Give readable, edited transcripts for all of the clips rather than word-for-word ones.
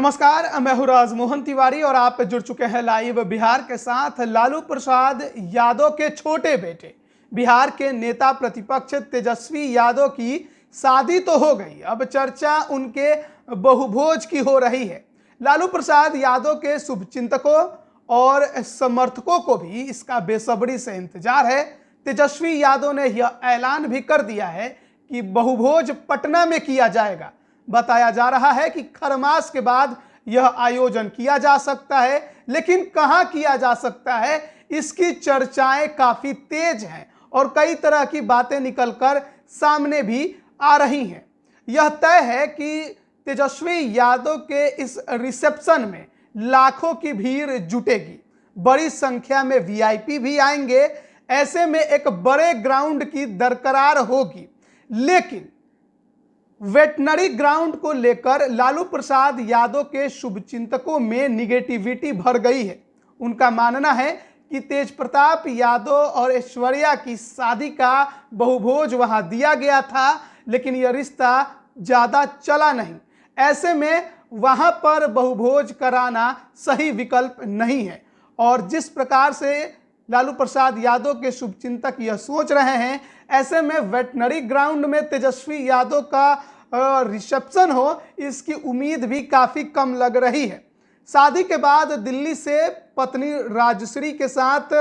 नमस्कार, मैं हूं राजमोहन तिवारी और आप जुड़ चुके हैं लाइव बिहार के साथ। लालू प्रसाद यादव के छोटे बेटे बिहार के नेता प्रतिपक्ष तेजस्वी यादव की शादी तो हो गई, अब चर्चा उनके बहुभोज की हो रही है। लालू प्रसाद यादव के शुभचिंतकों और समर्थकों को भी इसका बेसब्री से इंतजार है। तेजस्वी यादव ने यह ऐलान भी कर दिया है कि बहुभोज पटना में किया जाएगा। बताया जा रहा है कि खरमास के बाद यह आयोजन किया जा सकता है, लेकिन कहां किया जा सकता है इसकी चर्चाएं काफी तेज हैं और कई तरह की बातें निकलकर सामने भी आ रही हैं। यह तय है कि तेजस्वी यादव के इस रिसेप्शन में लाखों की भीड़ जुटेगी, बड़ी संख्या में वीआईपी भी आएंगे। ऐसे में एक बड़े ग्राउंड की दरकार होगी, लेकिन वेटनरी ग्राउंड को लेकर लालू प्रसाद यादव के शुभचिंतकों में निगेटिविटी भर गई है। उनका मानना है कि तेज प्रताप यादव और ऐश्वर्या की शादी का बहुभोज वहां दिया गया था, लेकिन यह रिश्ता ज़्यादा चला नहीं। ऐसे में वहां पर बहुभोज कराना सही विकल्प नहीं है और जिस प्रकार से लालू प्रसाद यादव के शुभचिंतक यह सोच रहे हैं, ऐसे में वेटनरी ग्राउंड में तेजस्वी यादव का रिसेप्शन हो, इसकी उम्मीद भी काफ़ी कम लग रही है। शादी के बाद दिल्ली से पत्नी राजश्री के साथ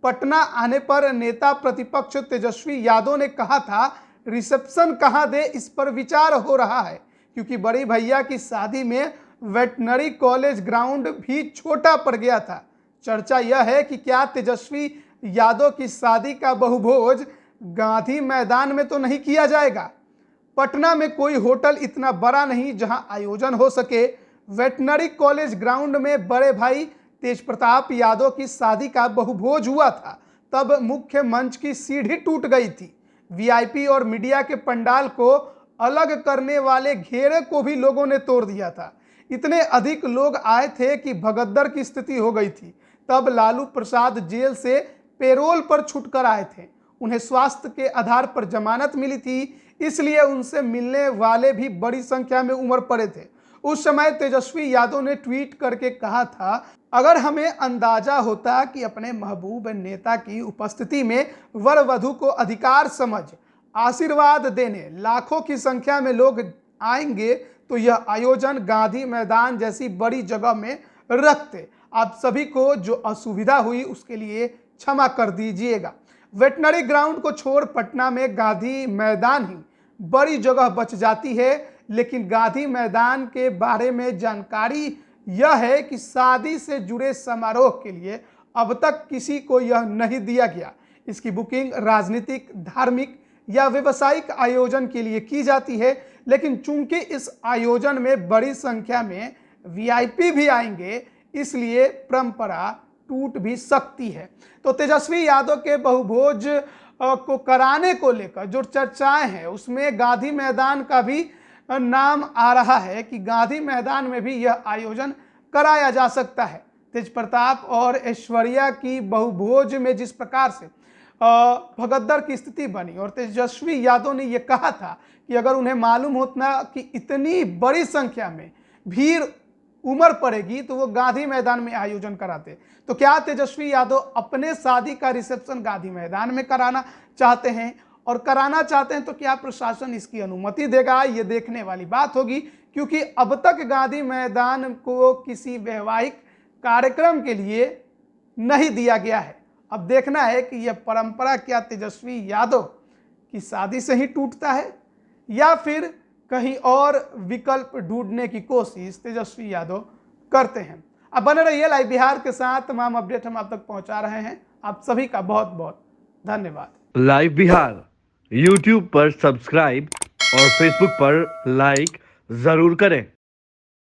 पटना आने पर नेता प्रतिपक्ष तेजस्वी यादव ने कहा था रिसेप्शन कहाँ दे, इस पर विचार हो रहा है, क्योंकि बड़ी भैया की शादी में वेटनरी कॉलेज ग्राउंड भी छोटा पड़ गया था। चर्चा यह है कि क्या तेजस्वी यादव की शादी का बहुभोज गांधी मैदान में तो नहीं किया जाएगा। पटना में कोई होटल इतना बड़ा नहीं जहां आयोजन हो सके। वेटनरी कॉलेज ग्राउंड में बड़े भाई तेज प्रताप यादव की शादी का बहुभोज हुआ था, तब मुख्य मंच की सीढ़ी टूट गई थी। वीआईपी और मीडिया के पंडाल को अलग करने वाले घेरे को भी लोगों ने तोड़ दिया था। इतने अधिक लोग आए थे कि भगदड़ की स्थिति हो गई थी। तब लालू प्रसाद जेल से पेरोल पर छूटकर आए थे। उन्हें स्वास्थ्य के आधार पर जमानत मिली थी, इसलिए उनसे मिलने वाले भी बड़ी संख्या में उमड़ पड़े थे। उस समय तेजस्वी यादव ने ट्वीट करके कहा था, अगर हमें अंदाजा होता कि अपने महबूब नेता की उपस्थिति में वर वधु को अधिकार समझ आशीर्वाद देने लाखों की संख्या में लोग आएंगे तो यह आयोजन गांधी मैदान जैसी बड़ी जगह में रखते। आप सभी को जो असुविधा हुई उसके लिए क्षमा कर दीजिएगा। वेटनरी ग्राउंड को छोड़ पटना में गांधी मैदान ही बड़ी जगह बच जाती है, लेकिन गांधी मैदान के बारे में जानकारी यह है कि शादी से जुड़े समारोह के लिए अब तक किसी को यह नहीं दिया गया। इसकी बुकिंग राजनीतिक, धार्मिक या व्यावसायिक आयोजन के लिए की जाती है, लेकिन चूंकि इस आयोजन में बड़ी संख्या में वीआईपी भी आएंगे, इसलिए परंपरा टूट भी सकती है। तो तेजस्वी यादव के बहुभोज को कराने को लेकर जो चर्चाएं हैं उसमें गांधी मैदान का भी नाम आ रहा है कि गांधी मैदान में भी यह आयोजन कराया जा सकता है। तेज प्रताप और ऐश्वर्या की बहुभोज में जिस प्रकार से भगदड़ की स्थिति बनी और तेजस्वी यादव ने यह कहा था कि अगर उन्हें मालूम होता कि इतनी बड़ी संख्या में भीड़ उमड़ पड़ेगी तो वो गांधी मैदान में आयोजन कराते। तो क्या तेजस्वी यादव अपने शादी का रिसेप्शन गांधी मैदान में कराना चाहते हैं, और कराना चाहते हैं तो क्या प्रशासन इसकी अनुमति देगा, ये देखने वाली बात होगी, क्योंकि अब तक गांधी मैदान को किसी वैवाहिक कार्यक्रम के लिए नहीं दिया गया है। अब देखना है कि यह परंपरा क्या तेजस्वी यादव की शादी से ही टूटता है या फिर कहीं और विकल्प ढूंढने की कोशिश तेजस्वी यादव करते हैं। अब बने रहिए लाइव बिहार के साथ, तमाम अपडेट हम आप तक पहुंचा रहे हैं। आप सभी का बहुत बहुत धन्यवाद। लाइव बिहार यूट्यूब पर सब्सक्राइब और फेसबुक पर लाइक जरूर करें।